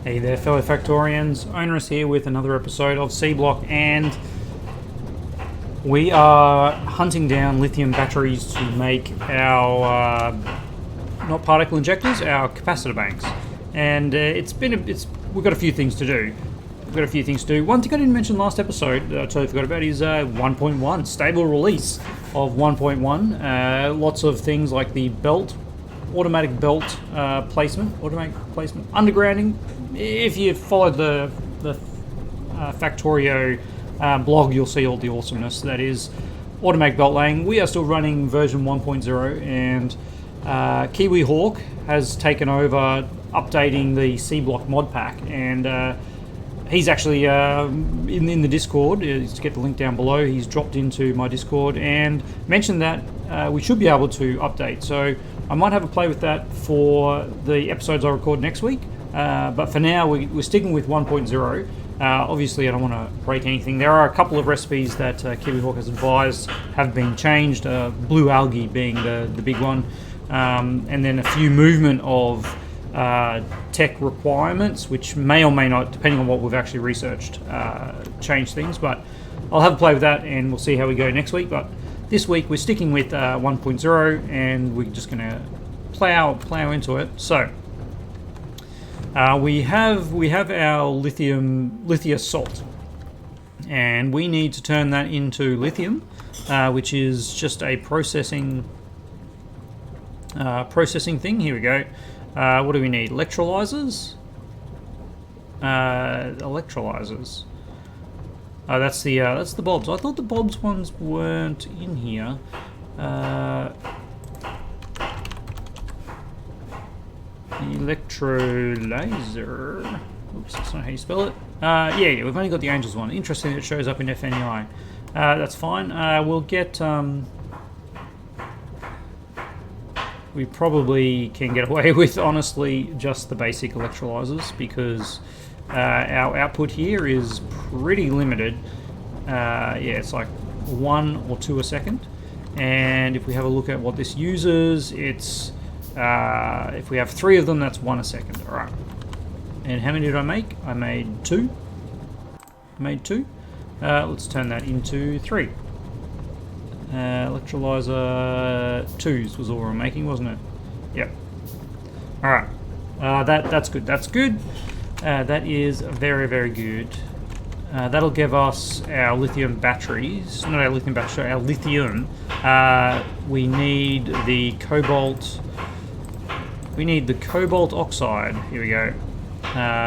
Hey there, fellow Factorians. Onerous here with another episode of Seablock, and we are hunting down lithium batteries to make our not particle injectors, our capacitor banks. And we've got a few things to do. One thing I didn't mention last episode that I totally forgot about is 1.1 stable release of 1.1. Lots of things like the belt. Automatic belt placement, undergrounding. If you followed the Factorio blog, you'll see all the awesomeness that is automatic belt laying. We are still running version 1.0, and Kiwi Hawk has taken over updating the Seablock mod pack, and he's actually in the Discord. To get the link down below, he's dropped into my Discord and mentioned that we should be able to update. So I might have a play with that for the episodes I record next week. But for now, we're sticking with 1.0. Obviously, I don't want to break anything. There are a couple of recipes that Kiwi Hawk has advised have been changed, blue algae being the big one, and then a few movement of tech requirements, which may or may not, depending on what we've actually researched, change things. But I'll have a play with that, and we'll see how we go next week. But this week we're sticking with 1.0, and we're just going to plow into it. So we have our lithium salt, and we need to turn that into lithium, which is just a processing thing. Here we go. What do we need? Electrolyzers. Oh, that's the bulbs. I thought the bulbs ones weren't in here. Electrolyzer. Oops, that's not how you spell it. Yeah, we've only got the Angels one. Interesting that it shows up in FNEI. That's fine. We'll get. We probably can get away with, honestly, just the basic electrolyzers, because our output here is pretty limited. Yeah, it's like 1 or 2 a second. And if we have a look at what this uses, it's if we have 3 of them, that's 1 a second. All right. And how many did I make? I made 2. Let's turn that into 3. Electrolyzer 2s was all we were making, wasn't it? Yep. All right. That's good. That is very, very good. That'll give us our lithium batteries. Not our lithium batteries, sorry, our lithium. We need the cobalt. We need the cobalt oxide. Here we go.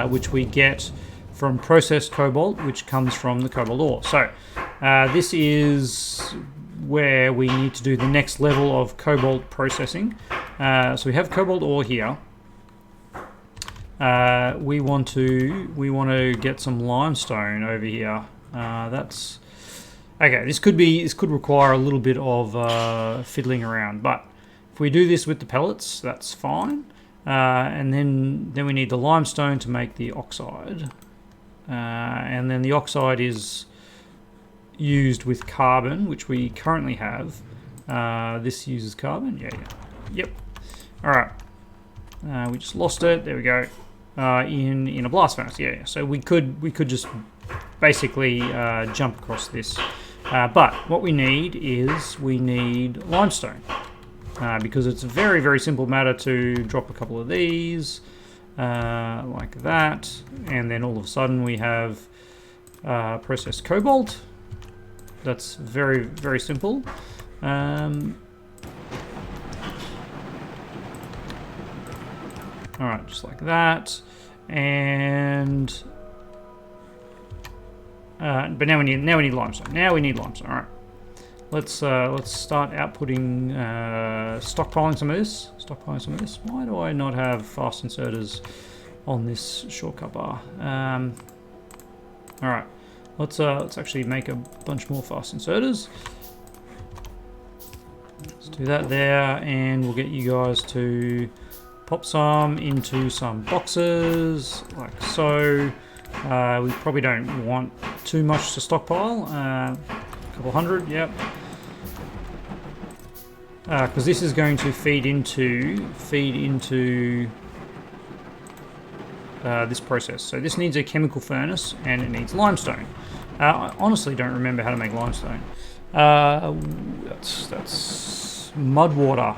Which we get from processed cobalt, which comes from the cobalt ore. So this is where we need to do the next level of cobalt processing. So we have cobalt ore here. We want to get some limestone over here. That's okay. This could require a little bit of fiddling around, but if we do this with the pellets, that's fine. And then we need the limestone to make the oxide, and then the oxide is used with carbon, which we currently have. This uses carbon. Yeah. Yep. All right. We just lost it. There we go. In a blast furnace. Yeah. So we could just basically jump across this. But what we need is limestone, because it's a very, very simple matter to drop a couple of these like that, and then all of a sudden we have processed cobalt. That's very, very simple. All right, just like that, and but now we need limestone. All right, let's start outputting, stockpiling some of this. Why do I not have fast inserters on this shortcut bar? All right. Let's actually make a bunch more fast inserters. Let's do that there, and we'll get you guys to pop some into some boxes, like so. We probably don't want too much to stockpile. A couple hundred, yep. Because this is going to feed into this process. So this needs a chemical furnace and it needs limestone. I honestly don't remember how to make limestone. That's mud water.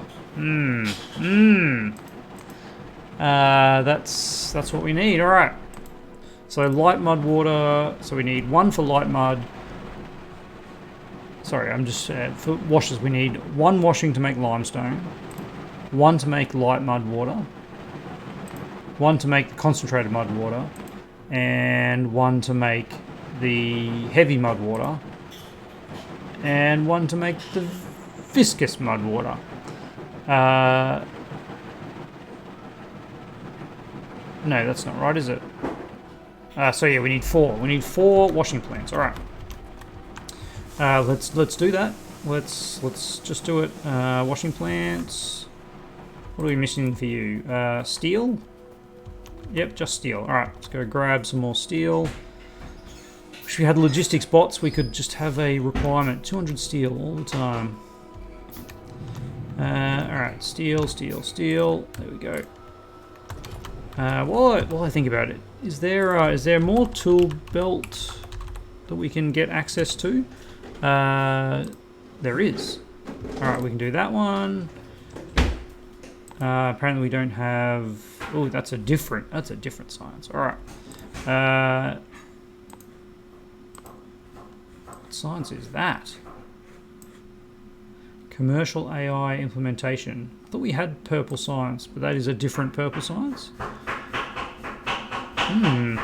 That's what we need. All right. So light mud water. So we need 1 for light mud. Sorry, I'm just for washes. We need 1 washing to make limestone, 1 to make light mud water, 1 to make the concentrated mud water, and 1 to make the heavy mud water, and 1 to make the viscous mud water. No, that's not right, is it? So yeah, we need 4. We need 4 washing plants. All right. Let's do that. Let's just do it. Washing plants. What are we missing for you? Steel. Yep, just steel. All right, let's go grab some more steel. Wish we had logistics bots. We could just have a requirement: 200 steel all the time. All right, steel. There we go. While I think about it, is there more tool belt that we can get access to? There is. All right, we can do that one. Apparently we don't have. Oh, that's a different science. All right. What science is that? Commercial AI implementation. I thought we had purple science, but that is a different purple science. And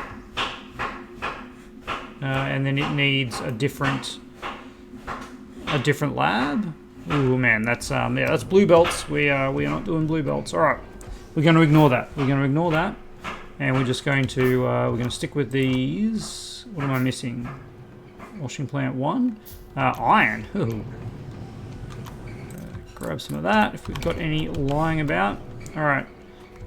then it needs a different lab. Ooh man, that's blue belts. We are not doing blue belts. All right, we're going to ignore that. And we're just going to we're going to stick with these. What am I missing? Washing plant 1, iron. Ooh. Grab some of that if we've got any lying about. All right,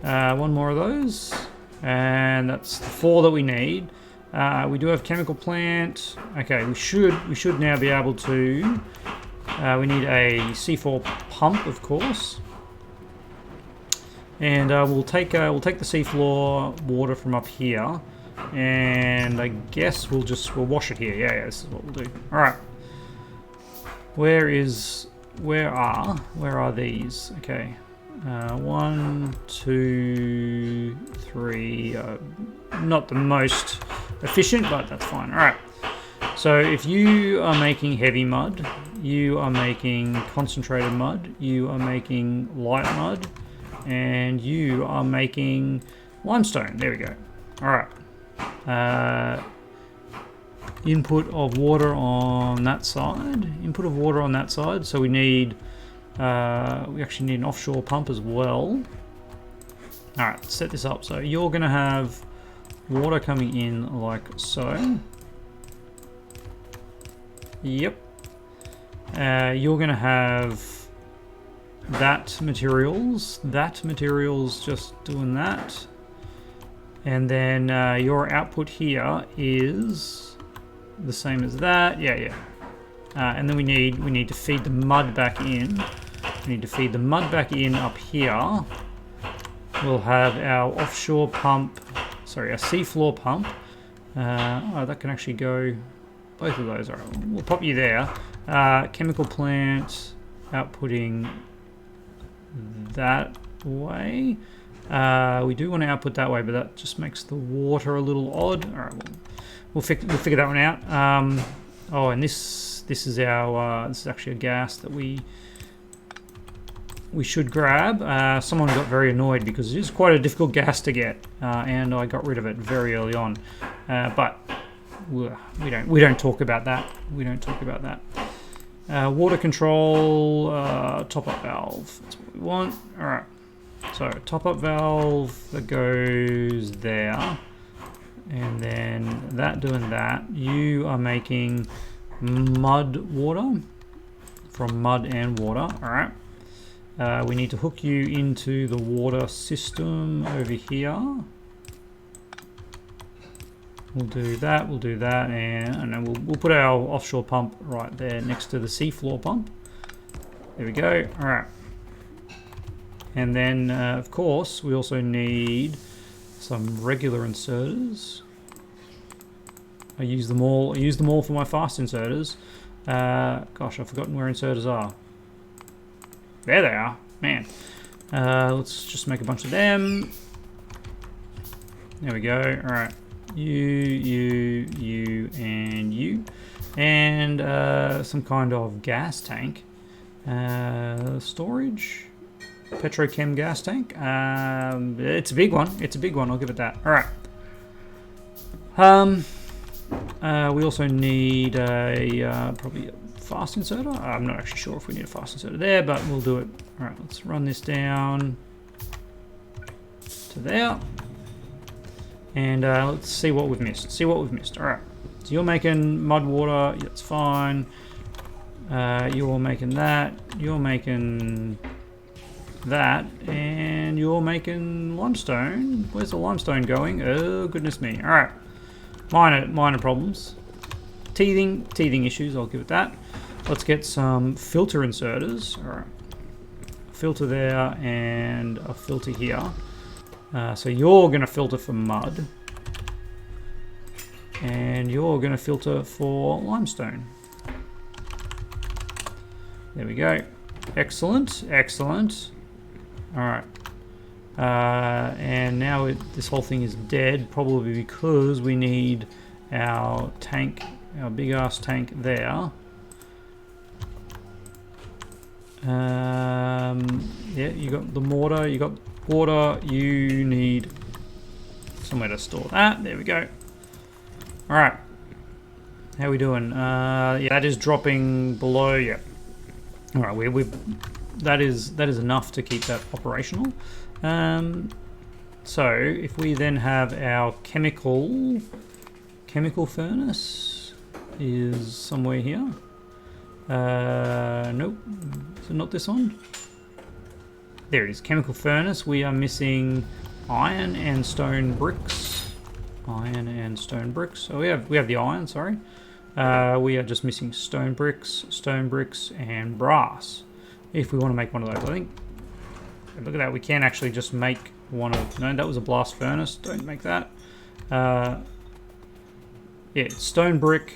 1 more of those, and that's the 4 that we need. We do have chemical plant. Okay, we should now be able to. We need a C4 pump, of course, and we'll take the seafloor water from up here, and I guess we'll wash it here. Yeah, this is what we'll do. All right. Where are these? Okay. 1, 2, 3. Not the most efficient, but that's fine. All right. So if you are making heavy mud, you are making concentrated mud, you are making light mud, and you are making limestone. There we go. All right. Input of water on that side. So we need. We actually need an offshore pump as well. All right, let's set this up. So you're going to have water coming in like so. Yep. You're going to have that materials just doing that. And then your output here is the same as that. Yeah. And then we need to feed the mud back in. We need to feed the mud back in up here. We'll have our offshore pump, sorry, our seafloor pump. Oh, that can actually go both of those. All right, we'll pop you there. Chemical plant outputting that way. We do want to output that way, but that just makes the water a little odd. All right, we'll figure that one out. Oh, and this is our this is actually a gas that we should grab. Someone got very annoyed because it is quite a difficult gas to get, and I got rid of it very early on. But we don't talk about that. Water control, top-up valve. That's what we want. All right. So top-up valve that goes there, and then that doing that. You are making mud water from mud and water. All right. We need to hook you into the water system over here. We'll do that, and then we'll put our offshore pump right there next to the seafloor pump. There we go. All right. And then, of course, we also need some regular inserters. I use them all. I use them all for my fast inserters. Gosh, I've forgotten where inserters are. There they are. Man. Let's just make a bunch of them. There we go. All right. You, and you. And some kind of gas tank. Storage. Petrochem gas tank. It's a big one. It's a big one. I'll give it that. All right. We also need a probably a fast inserter. I'm not actually sure if we need a fast inserter there, but we'll do it. All right, let's run this down to there, and let's see what we've missed. See what we've missed. All right. So you're making mud water. That's fine. You're making that. You're making that, and you're making limestone. Where's the limestone going? Oh goodness me! All right. Minor problems. Teething issues, I'll give it that. Let's get some filter inserters. Alright. Filter there and a filter here. So you're going to filter for mud. And you're going to filter for limestone. There we go. Excellent, excellent. Alright. And now this whole thing is dead, probably because we need our tank, our big ass tank there. Yeah, you got the mortar, you got water, you need somewhere to store that. There we go. All right, how are we doing? Yeah, that is dropping below. Yeah. All right, we've that is enough to keep that operational. So if we then have our chemical furnace is somewhere here. Nope, is it not this one? There it is, chemical furnace. We are missing iron and stone bricks. Iron and stone bricks. Oh, we have the iron. Sorry. We are just missing stone bricks, and brass. If we want to make one of those, I think. Look at that. We can actually just make one of. No, that was a blast furnace. Don't make that. Yeah, stone brick,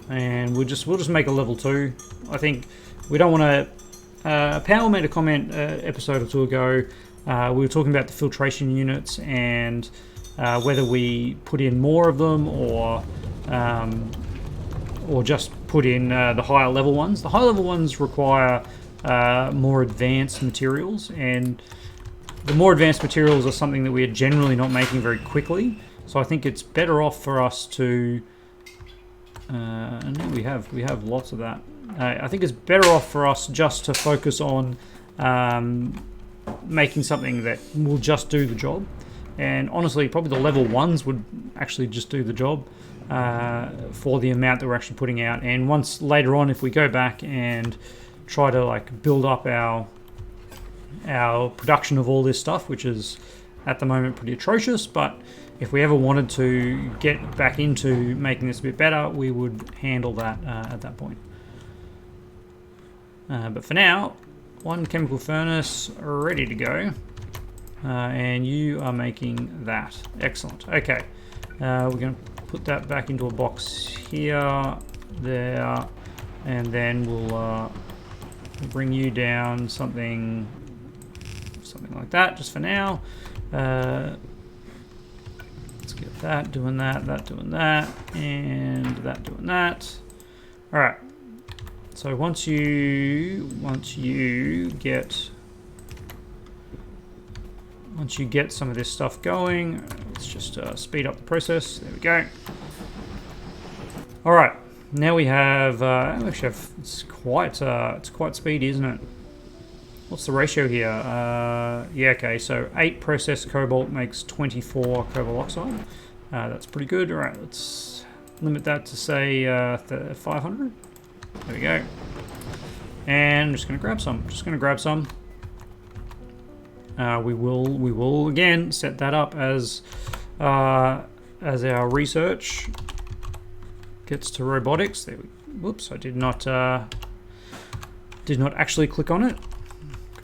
and we'll just make a level 2. I think we don't want to. Powell made a comment episode or 2 ago. We were talking about the filtration units and whether we put in more of them or just put in the higher level ones. The higher level ones require more advanced materials, and the more advanced materials are something that we are generally not making very quickly. So I think it's better off for us to. And we have lots of that. I think it's better off for us just to focus on making something that will just do the job. And honestly, probably the level 1s would actually just do the job for the amount that we're actually putting out. And once later on, if we go back and try to like build up our production of all this stuff, which is at the moment pretty atrocious, but if we ever wanted to get back into making this a bit better, we would handle that at that point. But for now, one chemical furnace ready to go. And you are making that. Excellent. Okay. We're going to put that back into a box here, there, and then we'll bring you down something like that just for now. Let's get that doing that, doing that, and that doing that. All right. So once you get some of this stuff going, let's just speed up the process. There we go. All right, now we have. It's quite speedy, isn't it? What's the ratio here? Yeah, okay. So 8 processed cobalt makes 24 cobalt oxide. That's pretty good. All right, let's limit that to say 500. There we go. And I'm just going to grab some. We will again set that up as our research gets to robotics. There we. Whoops! I did not actually click on it.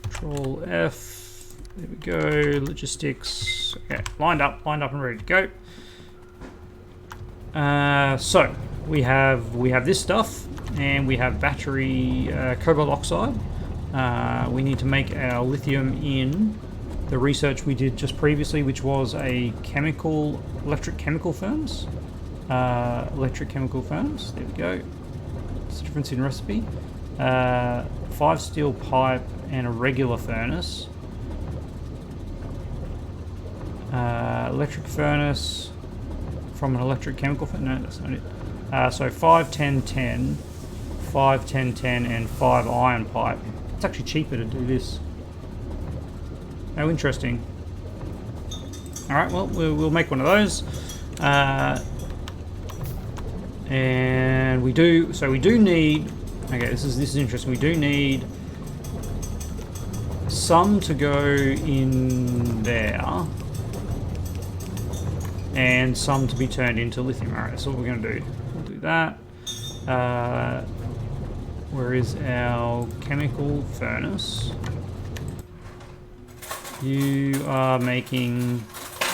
Control F. There we go. Logistics. Okay, lined up and ready to go. So we have this stuff, and we have battery cobalt oxide. We need to make our lithium in the research we did just previously, which was a electric chemical furnace. There we go. What's the difference in recipe? 5 steel pipe and a regular furnace. Electric furnace from an electric chemical furnace. No, that's not it. So 5, 10, 10, 5, 10, 10, and 5 iron pipe. It's actually cheaper to do this. Oh, interesting. Alright, well, we'll make one of those. And we do need... Okay, this is interesting. We do need some to go in there, and some to be turned into lithium. Alright, that's what we're going to do. We'll do that. Where is our chemical furnace? You are making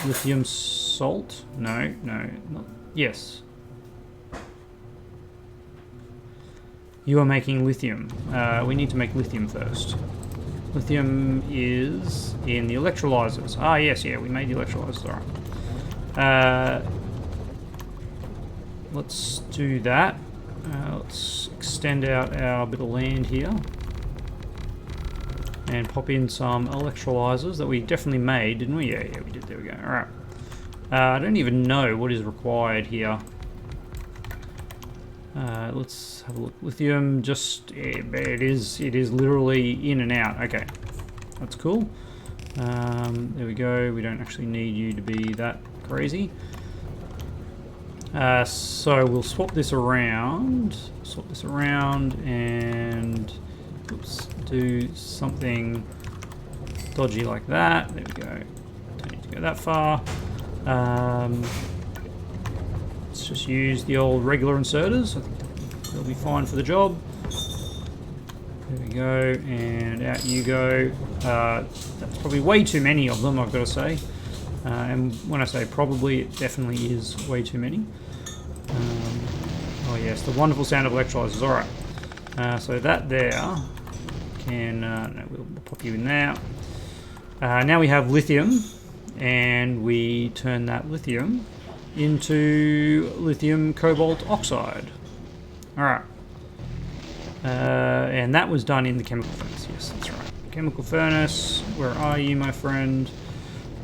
lithium salt? No, not, yes. You are making lithium. We need to make lithium first. Lithium is in the electrolyzers. Ah, yes, yeah, we made the electrolyzers. Alright. Let's do that. Let's extend out our bit of land here and pop in some electrolyzers that we definitely made, didn't we? Yeah, we did. There we go. Alright. I don't even know what is required here. Let's have a look. Lithium, just it is literally in and out. Okay, that's cool. There we go. We don't actually need you to be that crazy. So we'll swap this around. And oops, do something dodgy like that. There we go. Don't need to go that far. Let's just use the old regular inserters. I think they'll be fine for the job. There we go, and out you go. That's probably way too many of them, I've got to say. And when I say probably, it definitely is way too many. Oh yes, the wonderful sound of electrolyzers. Alright, so that there can... no, we'll pop you in there. Now we have lithium, and we turn that lithium into lithium cobalt oxide. Alright. And that was done in the chemical furnace. Yes, that's right. Chemical furnace. Where are you, my friend?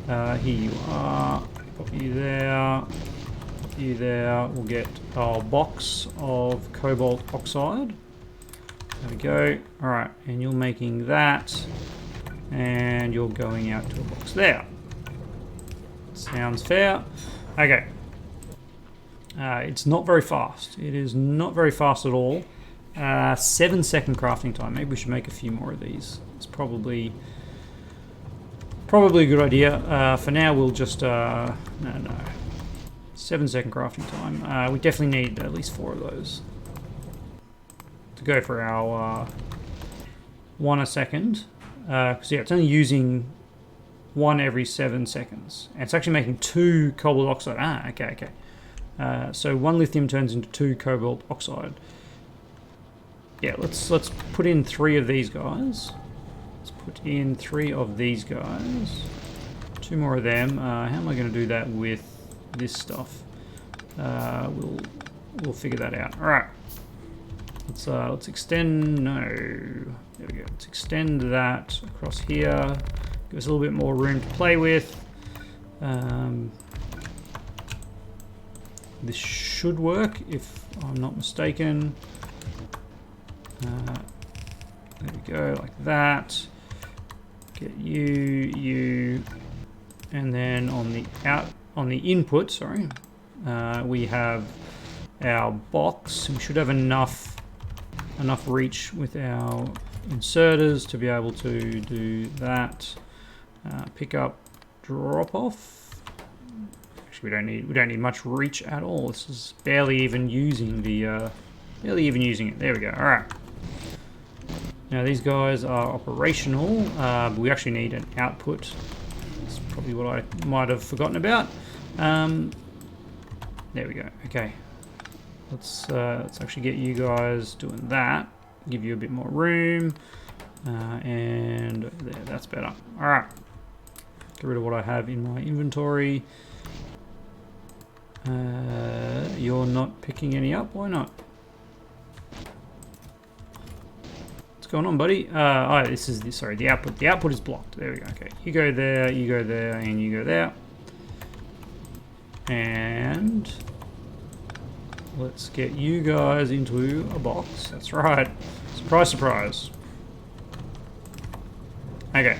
Here you are. Pop you there. Pop you there. We'll get our box of cobalt oxide. There we go. Alright, and you're making that. And you're going out to a box there. Sounds fair. Okay. It's not very fast. It is not very fast at all. 7-second crafting time. Maybe we should make a few more of these. It's probably a good idea. For now, we'll just... no. 7-second crafting time. We definitely need at least 4 of those to go for our 1 a second. Because yeah, it's only using 1 every 7 seconds. And it's actually making 2 cobalt oxide. Ah, okay. So 1 lithium turns into 2 cobalt oxide. Yeah, let's put in 3 of these guys. Let's put in 3 of these guys. 2 more of them. How am I going to do that with this stuff? We'll figure that out. All right. Let's extend. No, there we go. Let's extend that across here. Give us a little bit more room to play with. This should work if I'm not mistaken. There we go, like that. Get you, and then on the input, sorry, we have our box. We should have enough reach with our inserters to be able to do that. Pick up, drop off. Actually, we don't need much reach at all. This is barely even using it. There we go. All right. Now these guys are operational, but we actually need an output. That's probably what I might have forgotten about. There we go. Okay, let's actually get you guys doing that. Give you a bit more room, and there, that's better. All right, get rid of what I have in my inventory. You're not picking any up. Why not? What's going on, buddy? Oh, this is sorry. The output. The output is blocked. There we go. Okay, you go there, and you go there. And let's get you guys into a box. That's right. Surprise, surprise. Okay.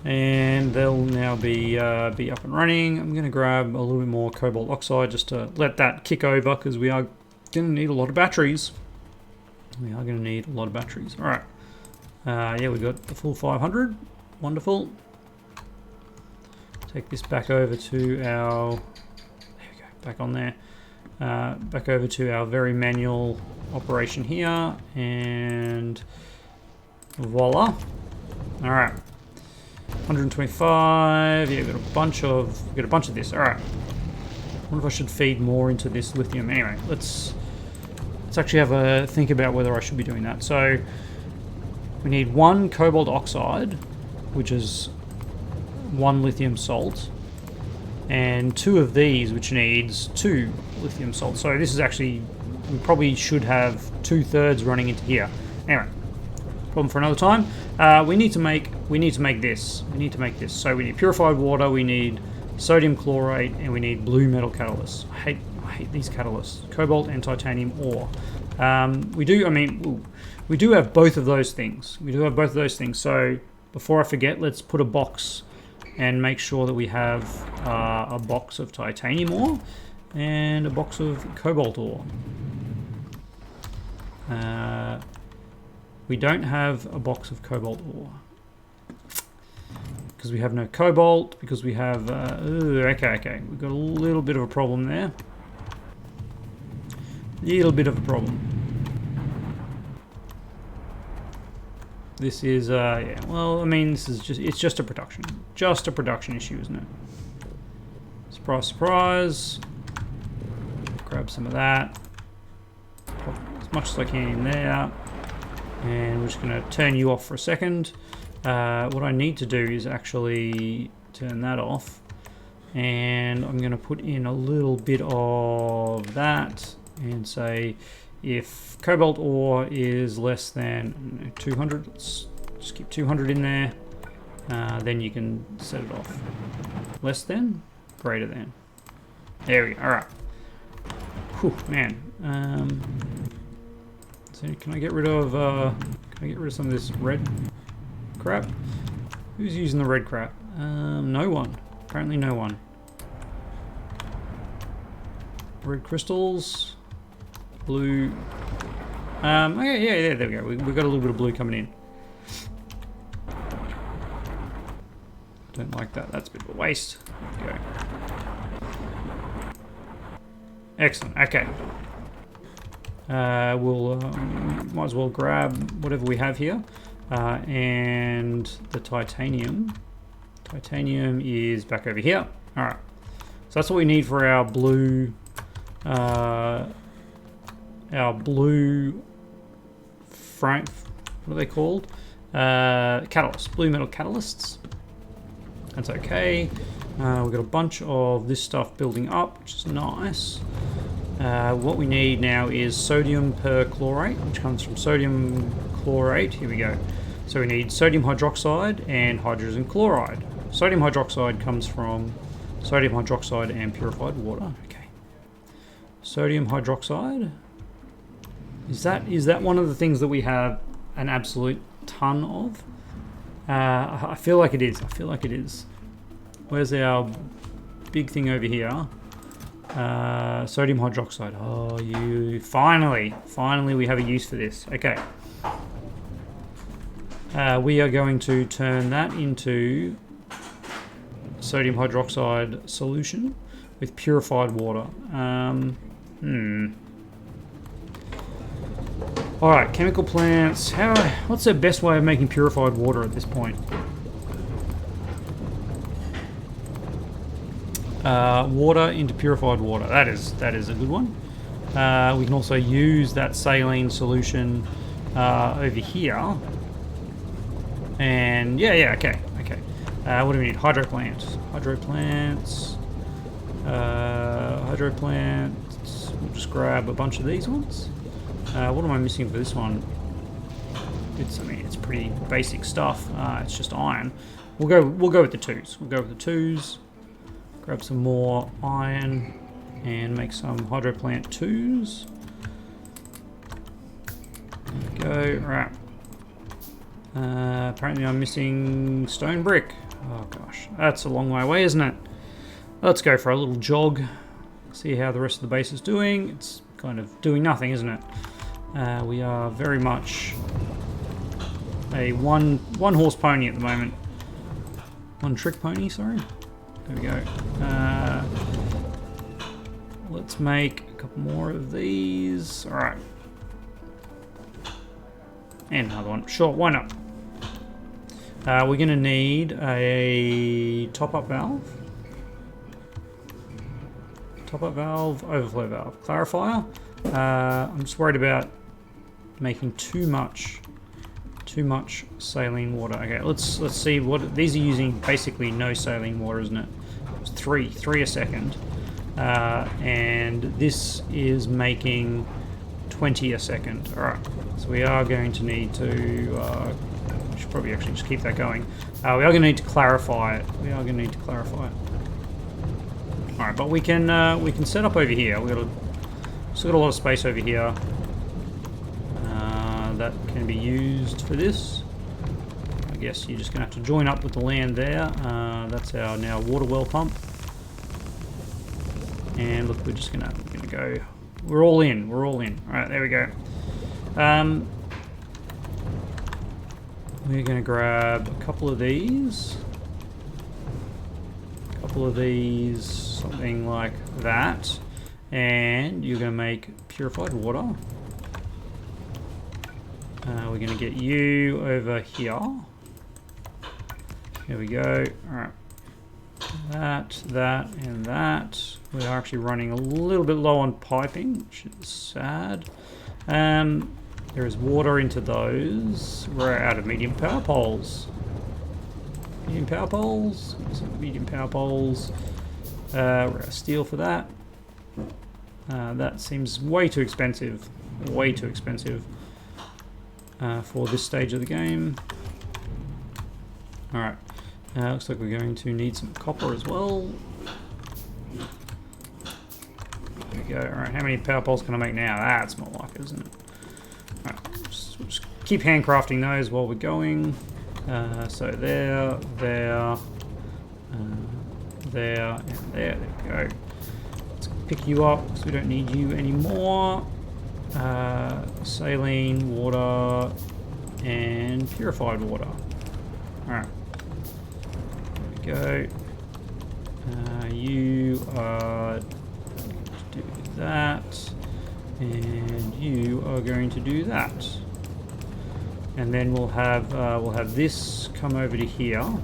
And they'll now be up and running. I'm going to grab a little bit more cobalt oxide just to let that kick over, because we are going to need a lot of batteries. We are going to need a lot of batteries. All right. Yeah, we got the full 500. Wonderful. Take this back over to our... There we go. Back on there. Back over to our very manual operation here. And voila. All right. 125. Yeah, we've got a bunch of this. All right. I wonder if I should feed more into this lithium. Anyway, let's actually have a think about whether I should be doing that. So we need 1 cobalt oxide, which is 1 lithium salt, and 2 of these, which needs 2 lithium salt. So this is actually, we probably should have 2/3 running into here. Anyway, problem for another time. We need to make this. So we need purified water, we need sodium chlorate, and we need blue metal catalysts. I hate these catalysts. Cobalt and titanium ore. We do have both of those things. So before I forget, let's put a box and make sure that we have a box of titanium ore and a box of cobalt ore. We don't have a box of cobalt ore because we have no cobalt, because we have okay, we've got a little bit of a problem there. This is yeah, well, I mean, this is just a production issue, isn't it? Surprise, surprise. Grab some of that, pop as much as I can in there, and we're just going to turn you off for a second. What I need to do is actually turn that off, and I'm going to put in a little bit of that and say if cobalt ore is less than 200, let's just keep 200 in there, then you can set it off. Less than, greater than. There we go. All right. Whew, man. So can I get rid of some of this red crap? Who's using the red crap? No one. Apparently no one. Red crystals. Blue. Okay, yeah, there we go. We've got a little bit of blue coming in. Don't like that. That's a bit of a waste. There we go. Excellent. Okay. We'll might as well grab whatever we have here, and the titanium. Titanium is back over here. All right. So that's what we need for our blue. Our blue frame, what are they called? Catalysts, blue metal catalysts. That's okay. We've got a bunch of this stuff building up, which is nice. What we need now is sodium perchlorate, which comes from sodium chlorate. Here we go. So we need sodium hydroxide and hydrogen chloride. Sodium hydroxide comes from sodium hydroxide and purified water. Okay. Sodium hydroxide. Is that one of the things that we have an absolute ton of? I feel like it is. Where's our big thing over here? Sodium hydroxide. Oh, you finally we have a use for this. Okay. We are going to turn that into sodium hydroxide solution with purified water. Alright, chemical plants. What's the best way of making purified water at this point? Water into purified water. That is a good one. We can also use that saline solution over here. And yeah, okay. What do we need? Hydro plants. Hydro plants. We'll just grab a bunch of these ones. What am I missing for this one? It's pretty basic stuff. It's just iron. We'll go with the twos. Grab some more iron and make some hydro plant twos. There we go. Right. Apparently I'm missing stone brick. Oh gosh, that's a long way away, isn't it? Let's go for a little jog. See how the rest of the base is doing. It's kind of doing nothing, isn't it? We are very much a one horse pony at the moment. One trick pony, sorry. There we go. Let's make a couple more of these. All right. And another one. Sure, why not? We're going to need a top-up valve. Top-up valve, overflow valve, clarifier. I'm just worried about making too much saline water. Okay, let's see what these are using. Basically, no saline water, isn't it? It's three a second, and this is making 20 a second. All right, so we are going to need to. We should probably actually just keep that going. We are going to need to clarify it. All right, but we can set up over here. Still got a lot of space over here that can be used for this. I guess you're just going to have to join up with the land there. That's our now water well pump. And look, we're going to go. We're all in. All right, there we go. We're going to grab a couple of these. Something like that. And you're going to make purified water. We're going to get you over here. Here we go. Alright. That, and that. We are actually running a little bit low on piping, which is sad. There is water into those. We're out of medium power poles. Medium power poles. We're out of steel for that. That seems way too expensive. For this stage of the game. Alright. Looks like we're going to need some copper as well. There we go. Alright, how many power poles can I make now? That's more like it, isn't it? Alright, just keep handcrafting those while we're going. So there, and there. There we go. Let's pick you up because we don't need you anymore. Saline, water, and purified water. Alright. There we go. You are going to do that. And you are going to do that. And then we'll have this come over to here.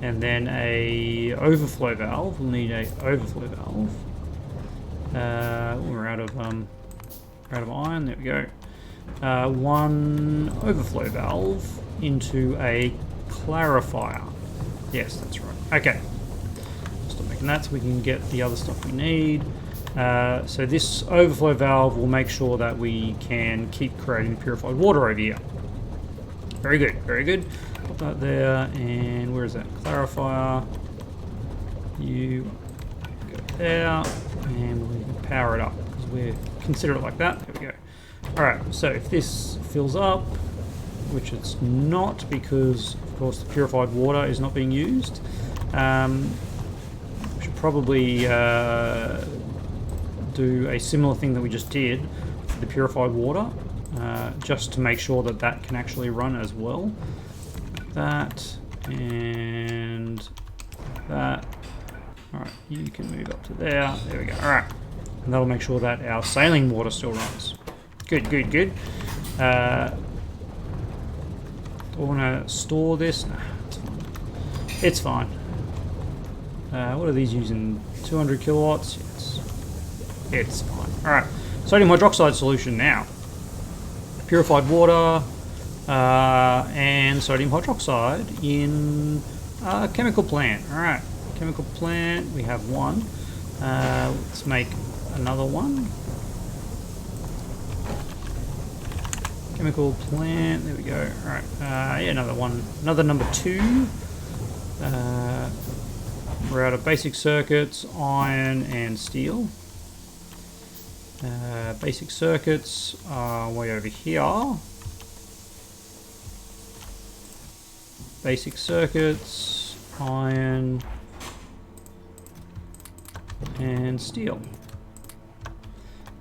And then a overflow valve. We'll need a overflow valve. We're out of iron. There we go. One overflow valve into a clarifier. Yes, that's right. Okay. Stop making that so we can get the other stuff we need. So this overflow valve will make sure that we can keep creating purified water over here. Very good. Put that there, and where is that clarifier? You go there, and we can power it up because we're considerate like that. There we go. Alright, so if this fills up, which it's not because, of course, the purified water is not being used, we should probably do a similar thing that we just did for the purified water, just to make sure that that can actually run as well. That and that. Alright, you can move up to there. There we go. Alright. And that'll make sure that our saline water still runs. Good. Do I want to store this? Nah, it's fine. It's fine. What are these using? 200 kilowatts? Yes. It's fine. Alright. Sodium hydroxide solution now. Purified water and sodium hydroxide in a chemical plant. Alright. Chemical plant. We have one. Let's make another one. Chemical plant, there we go. Alright, yeah, another one. Another number 2. We're out of basic circuits, iron and steel. Basic circuits are way over here. Basic circuits, iron and steel.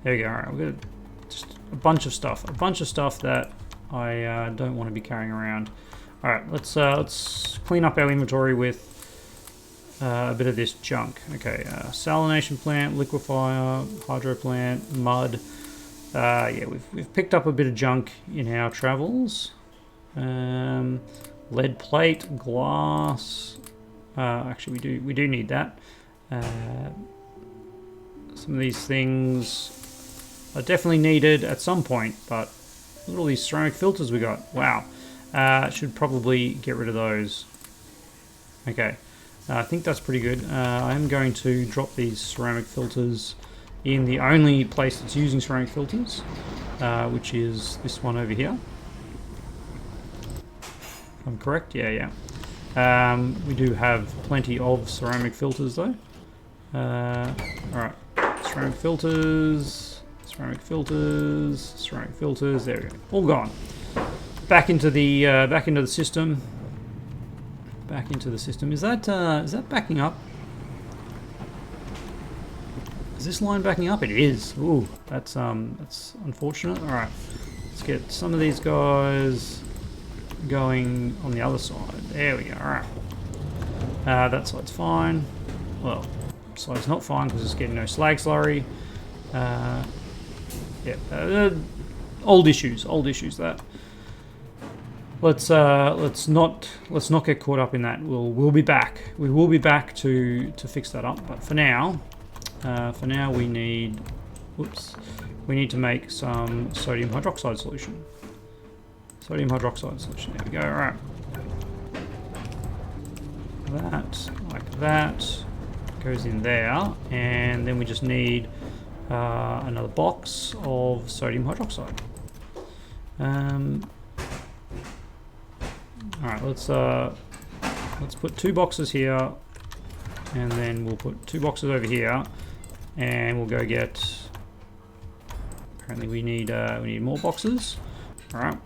There we go. Alright, we've got just a bunch of stuff that I don't want to be carrying around. All right, let's clean up our inventory with a bit of this junk. Okay, salination plant, liquefier, hydro plant, mud. Yeah, we've picked up a bit of junk in our travels. Lead plate, glass. Actually, we do need that. Some of these things are definitely needed at some point, but look at all these ceramic filters we got. Wow. Should probably get rid of those. Okay. I think that's pretty good. I am going to drop these ceramic filters in the only place that's using ceramic filters, which is this one over here. If I'm correct? Yeah. We do have plenty of ceramic filters though. Alright. Ceramic filters, ceramic filters, ceramic filters. There we go. All gone. Back into the system. Back into the system. Is that backing up? Is this line backing up? It is. Ooh, that's unfortunate. All right, let's get some of these guys going on the other side. There we go. All right. That side's fine. Well, side's not fine because it's getting no slag slurry. Yeah, old issues that. Let's not get caught up in that. We'll be back. We will be back to fix that up. But for now we need to make some sodium hydroxide solution. Sodium hydroxide solution. There we go. All right. That like that goes in there, and then we just need another box of sodium hydroxide. Alright, let's put 2 boxes here, and then we'll put 2 boxes over here, and we'll go get. Apparently, we need more boxes. All right,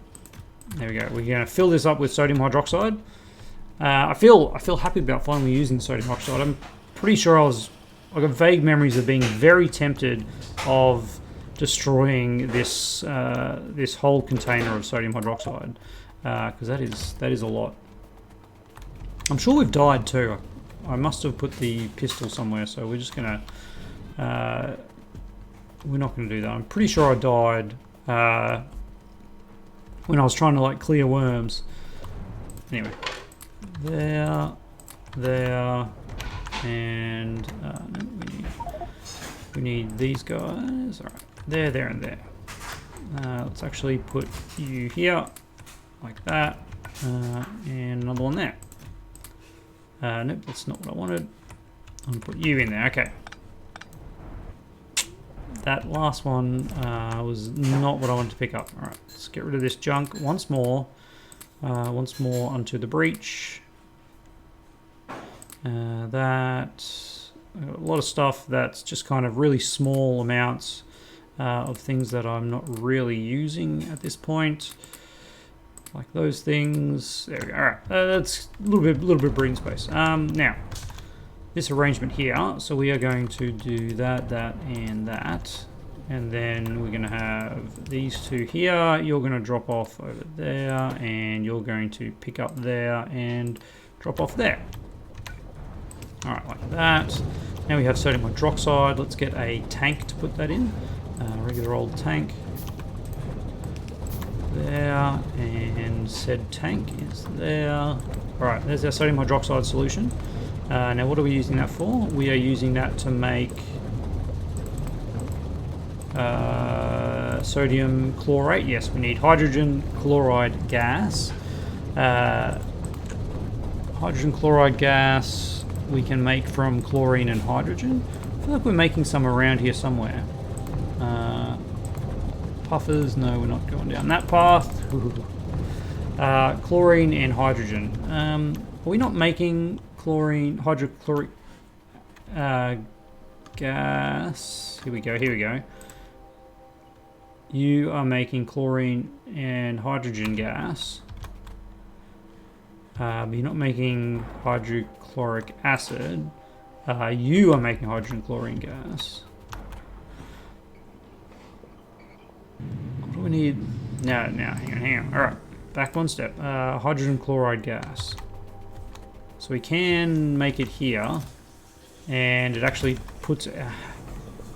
there we go. We're gonna fill this up with sodium hydroxide. I feel happy about finally using sodium hydroxide. I'm pretty sure I got vague memories of being very tempted of destroying this this whole container of sodium hydroxide. Because that is a lot. I'm sure we've died too. I must have put the pistol somewhere, so we're just gonna we're not gonna do that. I'm pretty sure I died when I was trying to like clear worms. Anyway, there, and no, we need these guys. All right, there, and there. Let's actually put you here. Like that, and another one there. Nope, that's not what I wanted. I'm gonna put you in there. Okay. That last one was not what I wanted to pick up. All right, let's get rid of this junk once more. Once more onto the breach. That a lot of stuff that's just kind of really small amounts of things that I'm not really using at this point. Like those things. There we go. All right, that's a little bit of breathing space. Now, this arrangement here. So we are going to do that, and that, and then we're going to have these 2 here. You're going to drop off over there, and you're going to pick up there and drop off there. All right, like that. Now we have sodium hydroxide. Let's get a tank to put that in. Regular old tank. there, and said tank is there. Alright, there's our sodium hydroxide solution. Now what are we using that for? We are using that to make sodium chlorate. Yes, we need hydrogen chloride gas. Hydrogen chloride gas we can make from chlorine and hydrogen. I feel like we're making some around here somewhere. Puffers, no, we're not going down that path. Chlorine and hydrogen. Are we not making hydrochloric gas? Here we go. You are making chlorine and hydrogen gas. But you're not making hydrochloric acid. You are making hydrogen chlorine gas. What do we need? No, hang on. Alright, back one step. Hydrogen chloride gas. So we can make it here, and it actually puts...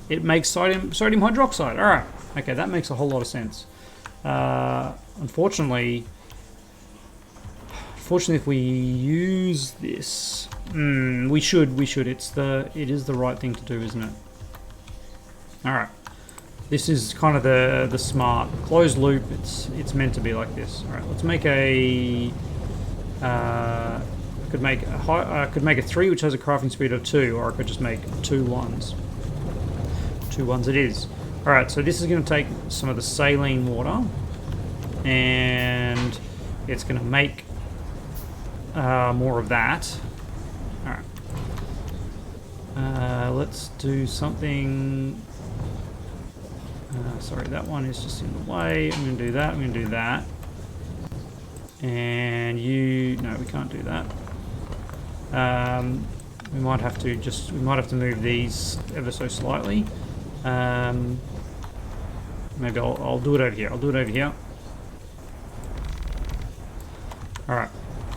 it makes sodium hydroxide. Alright, okay, that makes a whole lot of sense. Unfortunately, if we use this... we should. It is the right thing to do, isn't it? Alright. This is kind of the smart closed loop. It's meant to be like this. All right, let's make a. I could make a 3, which has a crafting speed of 2, or I could just make 2 1s. 2 1s it is. All right, so this is going to take some of the saline water, and it's going to make more of that. All right. Let's do something. Sorry, that one is just in the way. I'm going to do that. I'm going to do that. And no, we can't do that. We might have to move these ever so slightly. Maybe I'll do it over here. All right,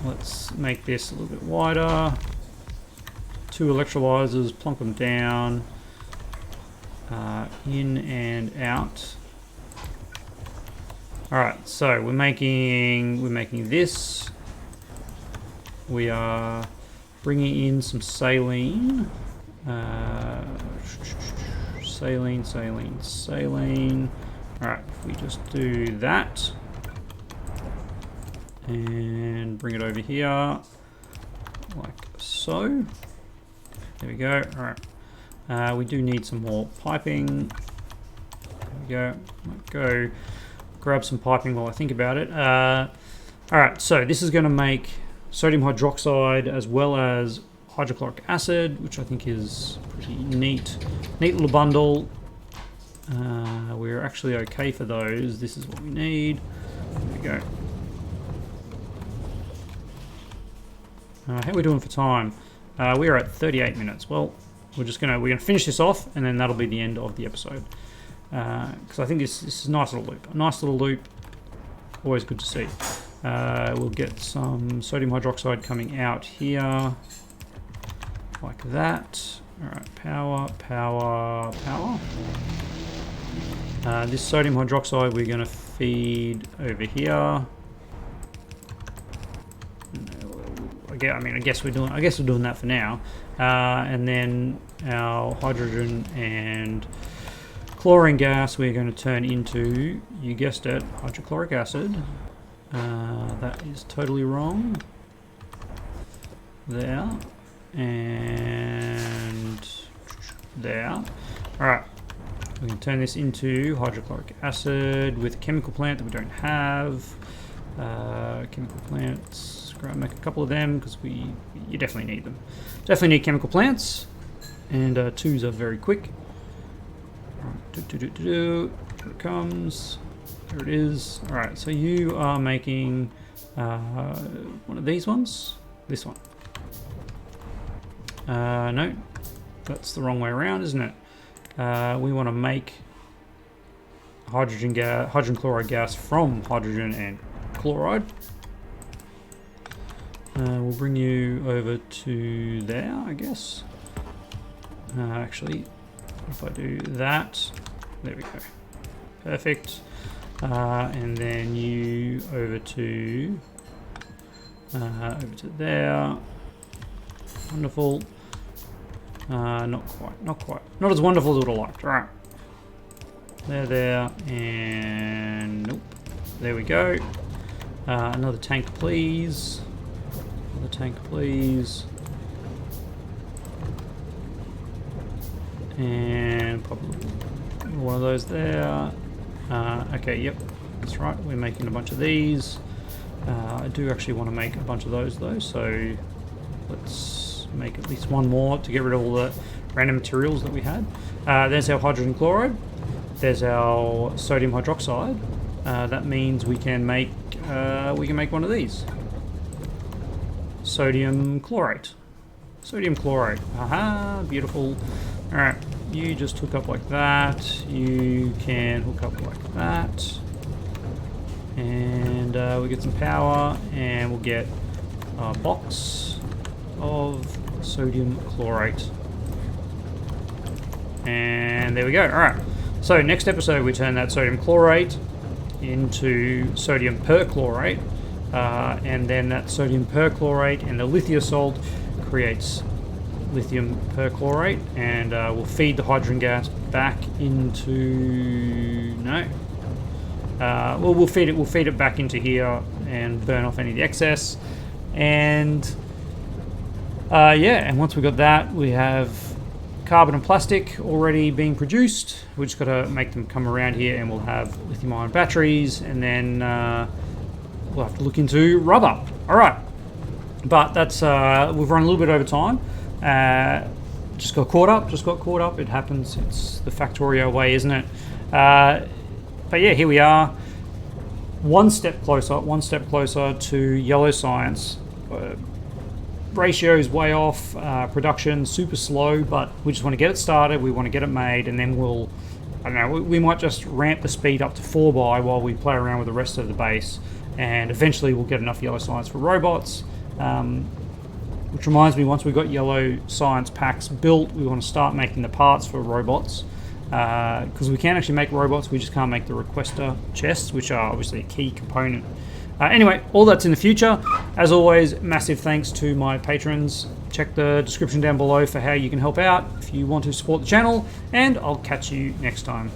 let's make this a little bit wider. 2 electrolyzers, plonk them down. In and out. Alright, so we're making this. We are bringing in some saline. Saline. Alright, if we just do that and bring it over here like so. There we go. Alright. We do need some more piping. There we go. Might go grab some piping while I think about it. Alright, so this is going to make sodium hydroxide as well as hydrochloric acid, which I think is pretty neat. Neat little bundle. We're actually okay for those. This is what we need. There we go. How are we doing for time? We are at 38 minutes. Well, we're gonna finish this off, and then that'll be the end of the episode. Because I think this is a nice little loop. Always good to see. We'll get some sodium hydroxide coming out here, like that. All right, power. This sodium hydroxide we're gonna feed over here. I guess we're doing that for now. And then our hydrogen and chlorine gas we're going to turn into, you guessed it, hydrochloric acid. That is totally wrong. There. And there. Alright. We can turn this into hydrochloric acid with a chemical plant that we don't have. Chemical plants. Make a couple of them because you definitely need them. Definitely need chemical plants, and 2s are very quick. Here it comes. There it is. All right, so you are making one of these ones. This one. No, that's the wrong way around, isn't it? We want to make hydrogen chloride gas from hydrogen and chloride. We'll bring you over to there, I guess. Actually, if I do that, there we go. Perfect. And then you over to there. Wonderful. Not quite. Not as wonderful as I would have liked. All right. There, and nope. There we go. Another tank, please. Another tank, please. And probably one of those there. Okay, yep, that's right. We're making a bunch of these. I do actually want to make a bunch of those though, so let's make at least one more to get rid of all the random materials that we had. There's our hydrogen chloride. There's our sodium hydroxide. That means we can make one of these. Sodium chlorate. Sodium chlorate. Aha, beautiful. All right, you just hook up like that. You can hook up like that. And we get some power, and we'll get a box of sodium chlorate. And there we go. All right. So next episode, we turn that sodium chlorate into sodium perchlorate, and then that sodium perchlorate and the lithium salt creates lithium perchlorate, and we'll feed the hydrogen gas back into well, we'll feed it back into here and burn off any of the excess, and yeah, and once we've got that, we have carbon and plastic already being produced. We just got to make them come around here, and we'll have lithium-ion batteries, and then we'll have to look into rubber. All right, but that's we've run a little bit over time. Just got caught up. It happens. It's the Factorio way, isn't it? But yeah, here we are. One step closer to yellow science. Ratio is way off, production super slow, but we just want to get it started, we want to get it made, and then we'll, I don't know, we might just ramp the speed up to 4x while we play around with the rest of the base, and eventually we'll get enough yellow science for robots. Which reminds me, once we've got yellow science packs built, we want to start making the parts for robots, because we can actually make robots, we just can't make the requester chests, which are obviously a key component. Anyway, all that's in the future. As always, massive thanks to my patrons. Check the description down below for how you can help out if you want to support the channel, and I'll catch you next time.